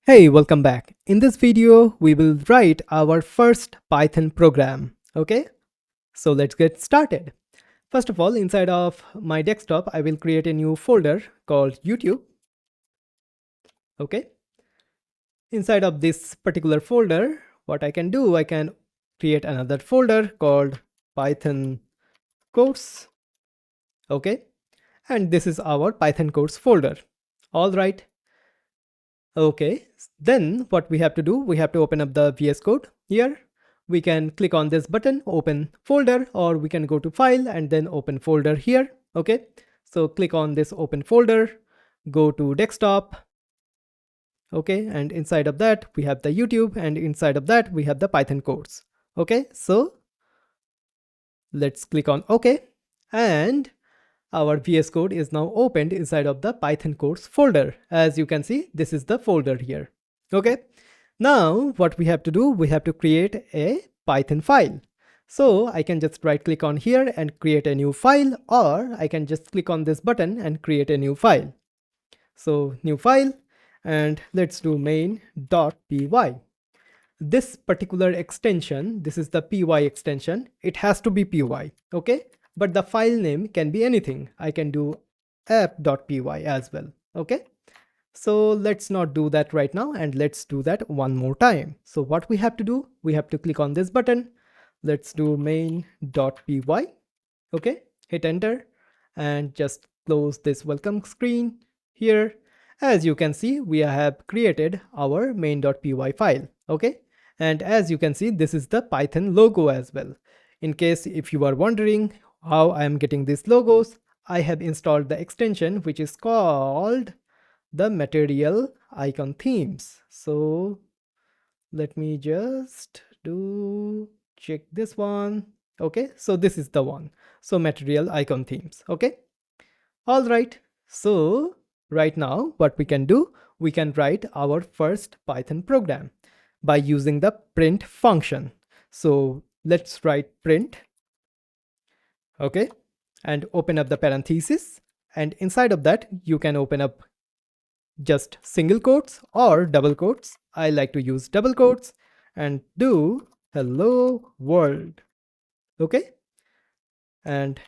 Hey, welcome back. In this video, we will write our first Python program. Okay, so let's get started. First of all, inside of my desktop, I will create a new folder called YouTube. Okay, inside of this particular folder, what I can do, I can create another folder called Python course. Okay, and this is our Python course folder. All right. Okay, then what we have to do, we have to open up the VS Code here. We can click on this button, open folder, or we can go to file and then open folder here. Okay, so click on this open folder, go to desktop. Okay, and inside of that we have the YouTube, and inside of that we have the Python course. Okay, so let's click on OK, and our VS Code is now opened inside of the Python course folder. As you can see, this is the folder here. Okay, now what we have to do, we have to create a Python file. So I can just right click on here and create a new file, or I can just click on this button and create a new file. So new file, and let's do main.py. This particular extension, this is the py extension, it has to be py. Okay, but the file name can be anything. I can do app.py as well. Okay, so let's not do that right now, and let's do that one more time. So what we have to do, we have to click on this button. Let's do main.py. Okay, hit enter and just close this welcome screen here. As you can see, we have created our main.py file. Okay, and as you can see, this is the Python logo as well. In case if you are wondering how I am getting these logos, I have installed the extension which is called the material icon themes. So let me just check this one. Okay, so this is the one. So material icon themes. Okay, all right. So right now what we can do, we can write our first Python program by using the print function. So let's write print. Okay, and open up the parenthesis, and inside of that you can open up just single quotes or double quotes. I like to use double quotes, and do hello world. Okay, and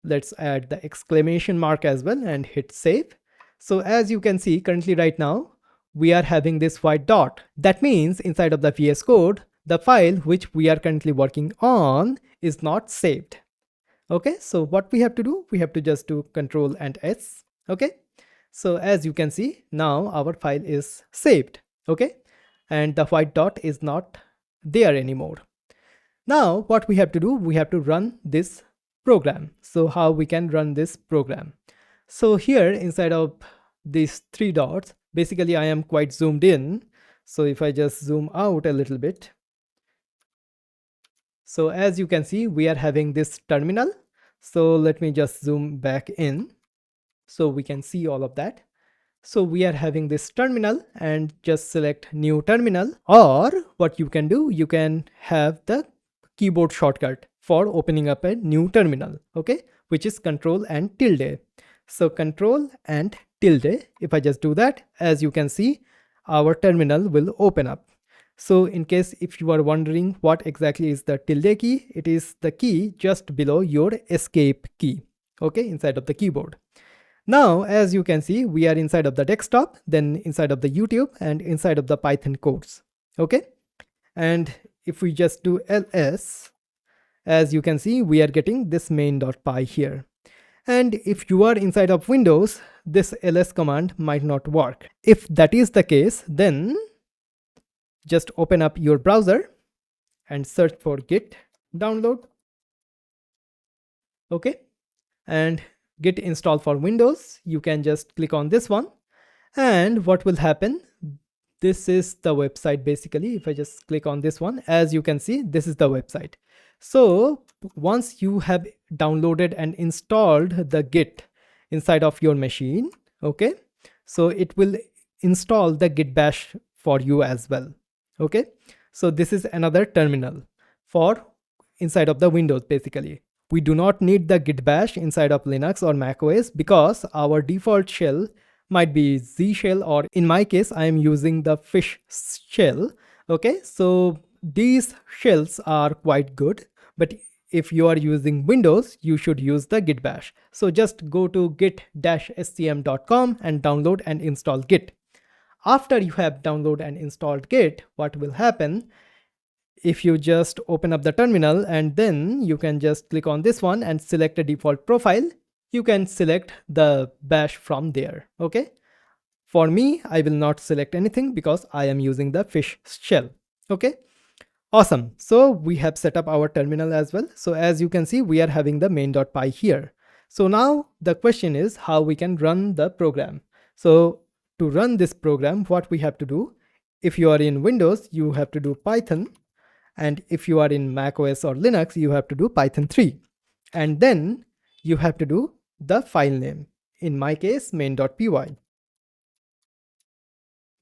let's add the exclamation mark as well and hit save. So as you can see, currently right now we are having this white dot. That means inside of the VS Code, the file which we are currently working on is not saved. Okay, so what we have to do, we have to just do Control and S. Okay, so as you can see, now our file is saved. Okay, and the white dot is not there anymore. Now what we have to do, we have to run this program. So how we can run this program? So here inside of these three dots, basically I am quite zoomed in. So if I just zoom out a little bit, so as you can see, we are having this terminal. So let me just zoom back in so we can see all of that. So we are having this terminal, and just select new terminal, or what you can do, you can have the keyboard shortcut for opening up a new terminal. Okay, which is Control and tilde. So Control and tilde, if I just do that, as you can see, our terminal will open up. So in case if you are wondering what exactly is the tilde key, it is the key just below your escape key. Okay, inside of the keyboard. Now, as you can see, we are inside of the desktop, then inside of the YouTube, and inside of the Python codes. Okay, and if we just do ls, as you can see, we are getting this main.py here. And if you are inside of Windows, this ls command might not work. If that is the case, then just open up your browser and search for git download. Okay, and git install for Windows, you can just click on this one, and what will happen, this is the website basically. If I just click on this one, as you can see, this is the website. So once you have downloaded and installed the git inside of your machine, okay, so it will install the git bash for you as well. Okay, so this is another terminal for inside of the Windows. Basically, we do not need the git bash inside of Linux or Mac OS because our default shell might be Z shell, or in my case, I am using the fish shell. Okay, so these shells are quite good, but if you are using Windows, you should use the git bash. So just go to git-scm.com and download and install git. After you have downloaded and installed git, what will happen? If you just open up the terminal and then you can just click on this one and select a default profile, you can select the bash from there. Okay. For me, I will not select anything because I am using the fish shell. Okay. Awesome. So we have set up our terminal as well. So as you can see, we are having the main.py here. So now the question is how we can run the program. So to run this program, what we have to do, if you are in Windows, you have to do Python. And if you are in Mac OS or Linux, you have to do Python 3. And then you have to do the file name. In my case, main.py.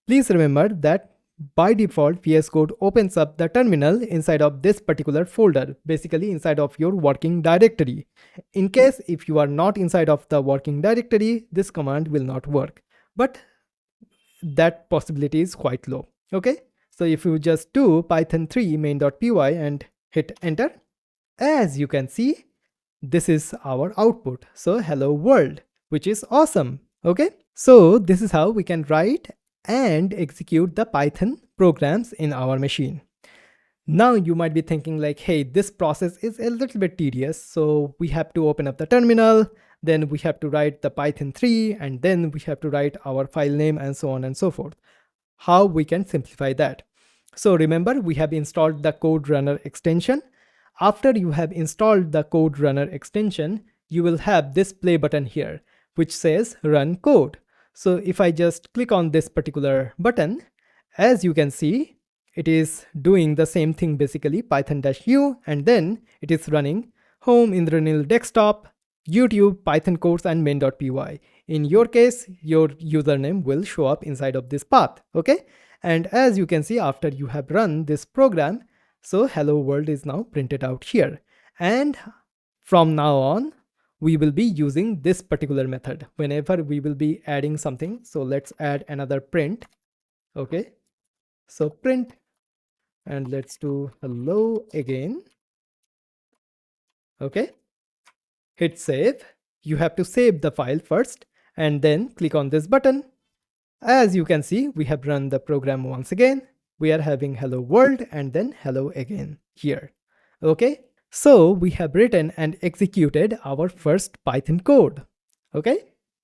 Please remember that by default, VS Code opens up the terminal inside of this particular folder, basically inside of your working directory. In case if you are not inside of the working directory, this command will not work. But that possibility is quite low. Okay. So if you just do python 3 main.py and hit enter, as you can see, this is our output. So hello world, which is awesome. Okay. So this is how we can write and execute the Python programs in our machine. Now you might be thinking like, hey, this process is a little bit tedious. So we have to open up the terminal, then we have to write the Python 3, and then we have to write our file name and so on and so forth. How we can simplify that? So remember, we have installed the Code Runner extension. After you have installed the Code Runner extension, you will have this play button here, which says run code. So if I just click on this particular button, as you can see, it is doing the same thing, basically python-u, and then it is running home, Indra desktop, YouTube, Python course, and main.py. In your case, your username will show up inside of this path. Okay. And as you can see, after you have run this program, so hello world is now printed out here. And from now on, we will be using this particular method whenever we will be adding something. So let's add another print. Okay. So print, and let's do hello again. Okay. Hit save. You have to save the file first and then click on this button. As you can see, we have run the program once again. We are having hello world and then hello again here. Okay. So we have written and executed our first Python code. Okay.